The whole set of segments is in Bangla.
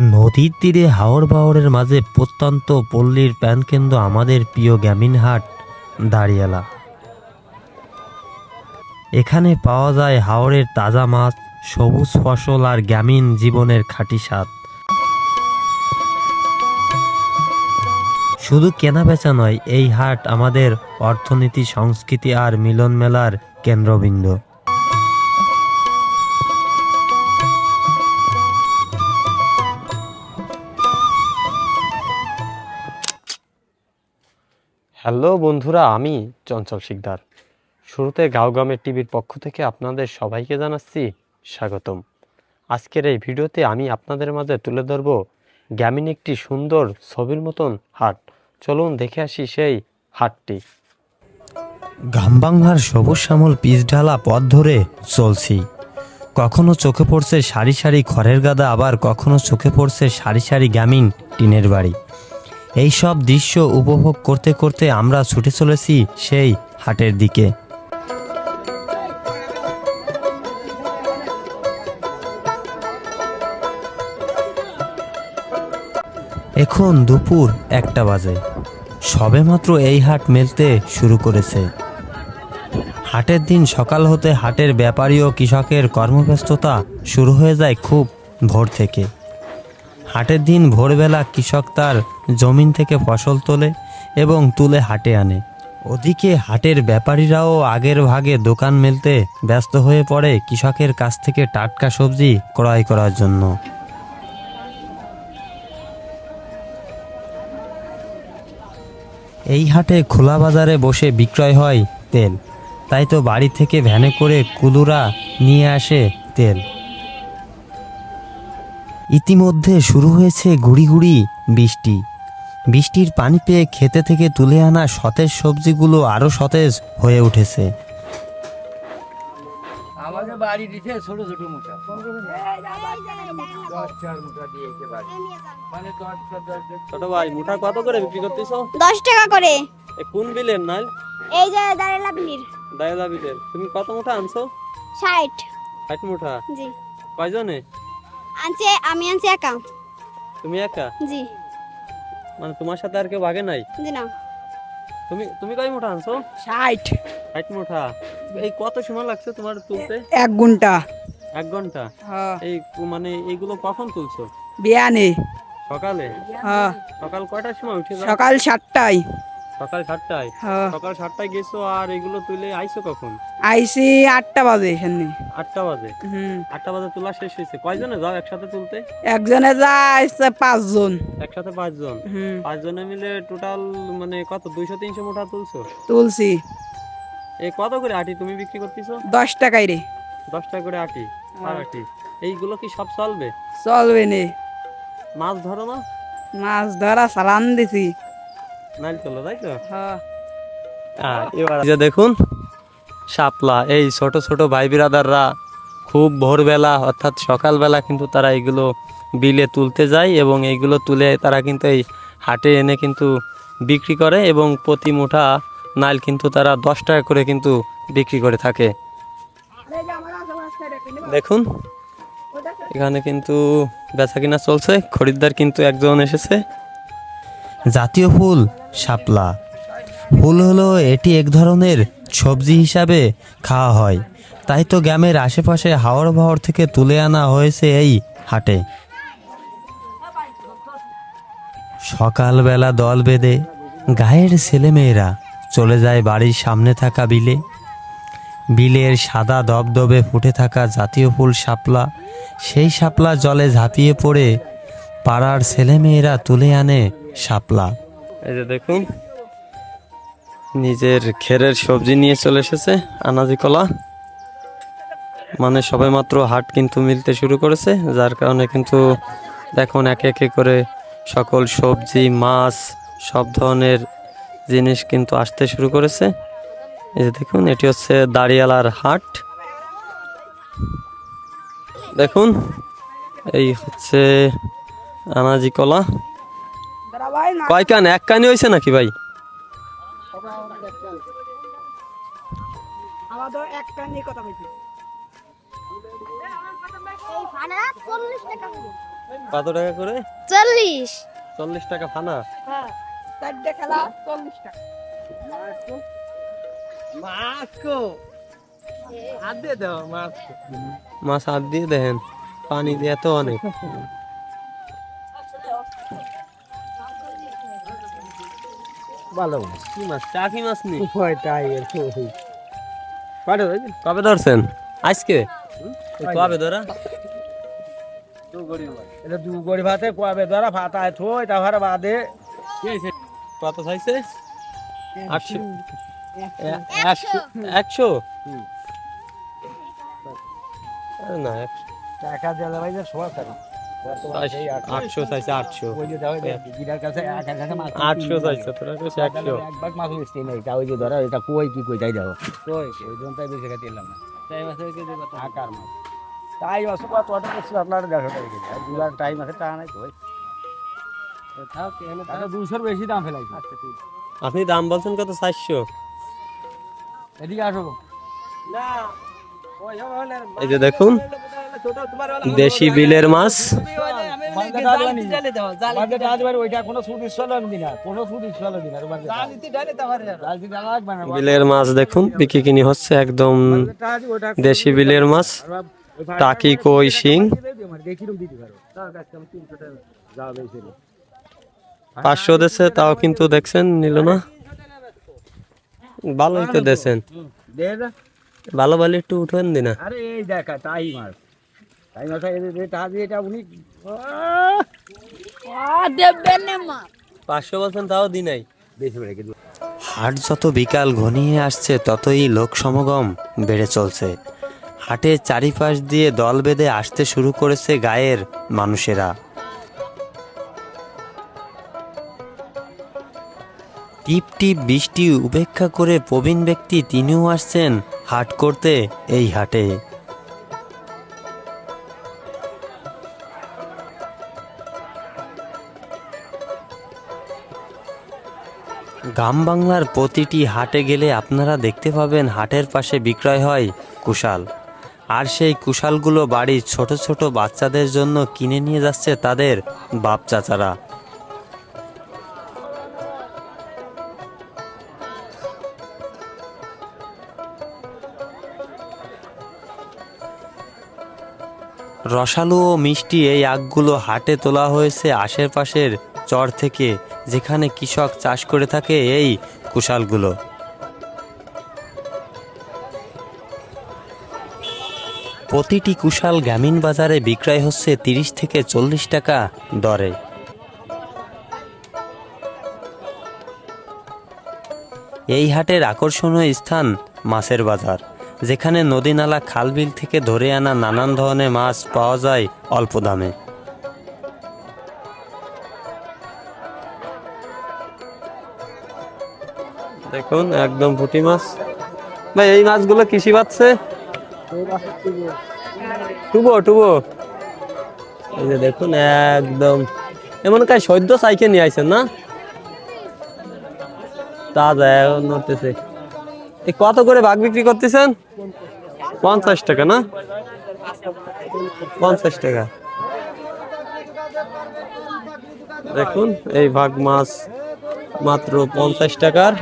নদীর তীরে হাওর বাওরের মাঝে প্রত্যন্ত পল্লীর প্রাণকেন্দ্র আমাদের প্রিয় গ্রামীণ হাট দাঁড়িয়ালা। এখানে পাওয়া যায় হাওরের তাজা মাছ, সবুজ ফসল আর গ্রামীণ জীবনের খাঁটি স্বাদ। শুধু কেনা বেচা নয়, এই হাট আমাদের অর্থনীতি, সংস্কৃতি আর মিলন মেলার কেন্দ্রবিন্দু। হ্যালো বন্ধুরা, আমি চঞ্চল শিকদার। শুরুতে গাঁওগ্রামের টিভির পক্ষ থেকে আপনাদের সবাইকে জানাচ্ছি স্বাগতম। আজকের এই ভিডিওতে আমি আপনাদের মাঝে তুলে ধরব গ্রামীণ একটি সুন্দর ছবির মতন হাট। চলুন দেখে আসি সেই হাটটি। গ্রাম বাংলার সবুজ শ্যামল পিচঢালা পথ ধরে চলছি। কখনো চোখে পড়ছে সারি সারি খড়ের গাদা, আবার কখনো চোখে পড়ছে সারি সারি গ্রামীণ টিনের বাড়ি। এই সব দৃশ্য উপভোগ করতে করতে আমরা ছুটে চলেছি সেই হাটের দিকে। এখন দুপুর 1টা বাজে। সবেমাত্র এই হাট মেলতে শুরু করেছে। হাটের দিন সকাল হতে হাটের ব্যাপারী ও কৃষকের কর্মব্যস্ততা শুরু হয়ে যায় খুব ভোর থেকে। হাটের দিন ভোরবেলা কৃষক তার জমিন থেকে ফসল তোলে এবং তুলে হাটে আনে। ওদিকে হাটের ব্যাপারীরাও আগের ভাগে দোকান মেলতে ব্যস্ত হয়ে পড়ে কৃষকের কাছ থেকে টাটকা সবজি ক্রয় করার জন্য। এই হাটে খোলা বাজারে বসে বিক্রয় হয় তেল, তাই তো বাড়ি থেকে ভ্যানে করে কুলুরা নিয়ে আসে তেল। ইতিমধ্যে শুরু হয়েছে গুড়ি গুড়ি বৃষ্টি। বৃষ্টির পানি পেয়ে ক্ষেতে থেকে তুলে আনা সতেজ সবজিগুলো আরো সতেজ হয়ে উঠেছে। ছোট ভাই, মুঠা কত করে বিক্রি করতেছো? 10 টাকা করে। কোন বিলের নাল? এই যে দাঁড়ালা বিলের। দায়লা বিলের। তুমি কত মুঠা আনছো? 60। 60 মুঠা? জি। কয়জনে? আমি আনছি একা। তুমি একা? জি। মানে তোমার সাথে আর কেউ ভাগে নাই? জি না। তুমি কয় মুঠা আনছো? 60। 60 মুঠা। এই কত সময় লাগছে তোমার তুলতে? 1 ঘন্টা। 1 ঘন্টা? হ্যাঁ। এই মানে এইগুলো কখন তুলছো? বিয়ানে। সকালে? হ্যাঁ। সকাল কয়টার সময় উঠে যাও? সকাল 7টায়। সকাল 7টায়? হ্যাঁ। সকাল 7টায় গেছো, আর এগুলো তুলে আইছো কখন? আইসি 8টা বাজে এখানে। 8টা বাজে? 8টা বাজে তোলা শেষ হয়েছে। কয়জনে যাও একসাথে তুলতে? একজনে যায় 5 জন। একসাথে 5 জন? 5 জনে মিলে টোটাল মানে কত 200-300 মুঠা তুলছো? তুলছি। এই কত করে আটি তুমি বিক্রি করতেছো? 10 টাকায় রে। 10 টাকা করে আটি আর আটি। এইগুলো কি সব চলবে? চলবে নে। মাছ ধরো না? মাছ ধরা চালান দিছি। নাইল তোলো, তাই তো? হ্যাঁ। এবার যে দেখুন শাপলা, এই ছোট ছোট ভাই বিরাদাররা খুব ভোরবেলা অর্থাৎ সকালবেলা কিন্তু তারা এগুলো বিলে তুলতে যায় এবং এইগুলো তুলে তারা কিন্তু এই হাটে এনে কিন্তু বিক্রি করে এবং প্রতি মুঠা নাইল কিন্তু তারা 10 টাকা করে কিন্তু বিক্রি করে থাকে। দেখুন এখানে কিন্তু বেচা কিনা চলছে, খরিদ্দার কিন্তু একজন এসেছে। জাতীয় ফুল শাপলা। ফুল হলো এটি এক ধরনের সবজি হিসাবে খাওয়া হয়, তাই তো গ্রামের আশেপাশে হাওর বাওর থেকে তুলে আনা হয়েছে এই হাটে। সকালবেলা দল বেঁধে গায়ের ছেলেমেয়েরা চলে যায় বাড়ির সামনে থাকা বিলে। বিলের সাদা দবদবে ফুটে থাকা জাতীয় ফুল শাপলা, সেই শাপলা জলে ঝাঁপিয়ে পড়ে পাড়ার ছেলেমেয়েরা তুলে আনে শাপলা। এই যে দেখুন নিজের খেরের সবজি নিয়ে চলে এসেছে আনাজি কলা। মানে সবে মাত্র হাট কিন্তু মিলতে শুরু করেছে, যার কারণে কিন্তু দেখুন একে একে করে সকল সবজি, মাছ, সব ধরনের জিনিস কিন্তু আসতে শুরু করেছে। এই যে দেখুন এটি হচ্ছে দাঁড়িয়ালার হাট। দেখুন এই হচ্ছে আনাজি কলা। কয় কান? 1 কানি হয়েছে নাকি ভাই? আমাদের 1 কানি কথা বলছি। এই ফানা 40 টাকা করে। কত টাকা করে? 40। 40 টাকা ফানা। হ্যাঁ 4 খেলা 40 টাকা। মাছ হাত দিয়ে দেখেন, পানি দিয়ে তো অনেক। ভালো কি মাছ? টাকি মাছ নি? ওইটাই কবে ধরছেন? আজকে? কবে ধরা? এটা দু গড়ি ভাতে কবে ধরা ফাতায় থই তারপরে বাদে কত চাইছে? 800 100। 100 না টাকা দিলে ভাই যে সোয়া টাকা 800 চাইছে 800 ওই যে দাও গিরার কাছে একা কাছে মাছ 800 চাইছে তোরা কইছে 100 এক ভাগ মাছ মিষ্টি নেই তা ওই যে ধরা এটা কই কি কই তাই দাও কই ওই জন্য তাই বেশি খাতে এলাম না তাই মাছ কে দেব আকার মাছ তাই মাছ কত টাকা কিছু আপনারা দেখো তাই দুলার টাইম আছে তা নাই কই তাও কেন তাহলে 200 এর বেশি দাম ফেলাইছে আচ্ছা ঠিক আপনি দাম বলছেন কত? 400। এদিকে আসো না এই যে দেখুন দেশি বিলের মাছ। বিলের মাছ দেখুন বিক্রি কিনি হচ্ছে একদম দেশি বিলের মাছ, টাকি, কই, শিং। 500 দেছে, তাও কিন্তু দেখছেন নিল না। ভালোই তো দেছেন, ভালো ভালো একটু উঠেন দিনা। আরে এই দেখা তাই মাছ তাই মাছ এটা উনি দেবেন না মা। 500 বলছেন তাও দি নাই। বেশি বেড়ে গেল হাট যত বিকাল ঘনিয়ে আসছে ততই লোক সমাগম বেড়ে চলছে। হাটের চারিপাশ দিয়ে দল বেঁধে আসতে শুরু করেছে গায়ের মানুষেরা। টিপ টিপ বৃষ্টি উপেক্ষা করে প্রবীণ ব্যক্তি তিনিও আসছেন হাট করতে এই হাটে। গ্রাম বাংলার প্রতিটি হাটে গেলে আপনারা দেখতে পাবেন হাটের পাশে বিক্রয় হয় কুশাল, আর সেই কুশালগুলো বাড়ির ছোট ছোট বাচ্চাদের জন্য কিনে নিয়ে যাচ্ছে তাদের বাপ চাচারা। রসালো ও মিষ্টি এই আখগুলো হাটে তোলা হয়েছে আশেপাশের চর থেকে, যেখানে কৃষক চাষ করে থাকে এই কুশালগুলো। প্রতিটি কুশাল গ্রামীণ বাজারে বিক্রয় হচ্ছে 30 থেকে 40 টাকা দরে। এই হাটের আকর্ষণীয় স্থান মাছের বাজার, যেখানে নদী নালা খালবিল থেকে ধরে আনা নানান ধরনের মাছ পাওয়া যায় অল্প দামে। দেখুন একদম পুঁটি মাছ। ভাই এই মাছগুলো কৃষি পাচ্ছে টুবো টুবো। এই যে দেখুন একদম এমন কাজ সদ্য সাইকেল নিয়ে আইছেন না, তাজা এখন নড়তেছে। এই কত করে ভাগ বিক্রি করতেছেন? 50 টাকা না? 50 টাকা। দেখুন এই ভাগ মাছ মাত্র 50 টাকার।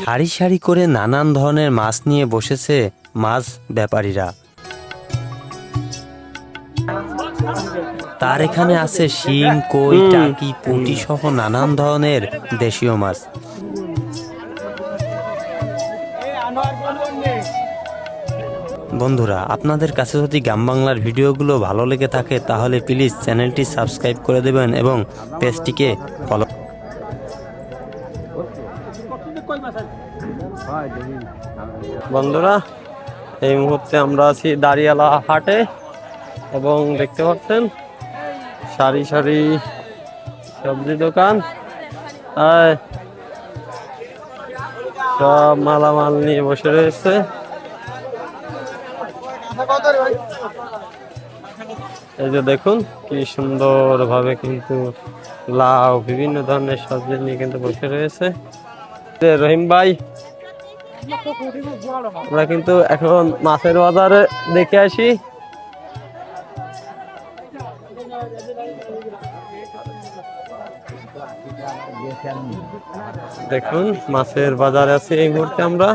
সারি সারি করে নানান ধরনের মাছ নিয়ে বসেছে মাছ ব্যাপারীরা। তার এখানে আছে শিং, কই, টাকি, পুঁটি সহ নানান ধরনের দেশীয় মাছ। বন্ধুরা, আপনাদের কাছে যদি গ্রাম বাংলার ভিডিওগুলো ভালো লেগে থাকে তাহলে প্লিজ চ্যানেলটি সাবস্ক্রাইব করে দেবেন এবং পেজটিকে ফলো। বন্ধুরা এই মুহূর্তে আমরা আছি দাঁড়িয়ালা হাটে এবং দেখতে পাচ্ছেন সারি সারি সবজি দোকান, সব মালামাল নিয়ে বসে রয়েছে। এই যে দেখুন কি সুন্দর ভাবে কিন্তু লাউ বিভিন্ন ধরনের সবজি নিয়ে কিন্তু বসে রয়েছে। রহিম ভাই, আমরা কিন্তু এখন মাছের বাজারে দেখে আসি। দেখুন মাছের বাজারে আছি এই মুহূর্তে আমরা।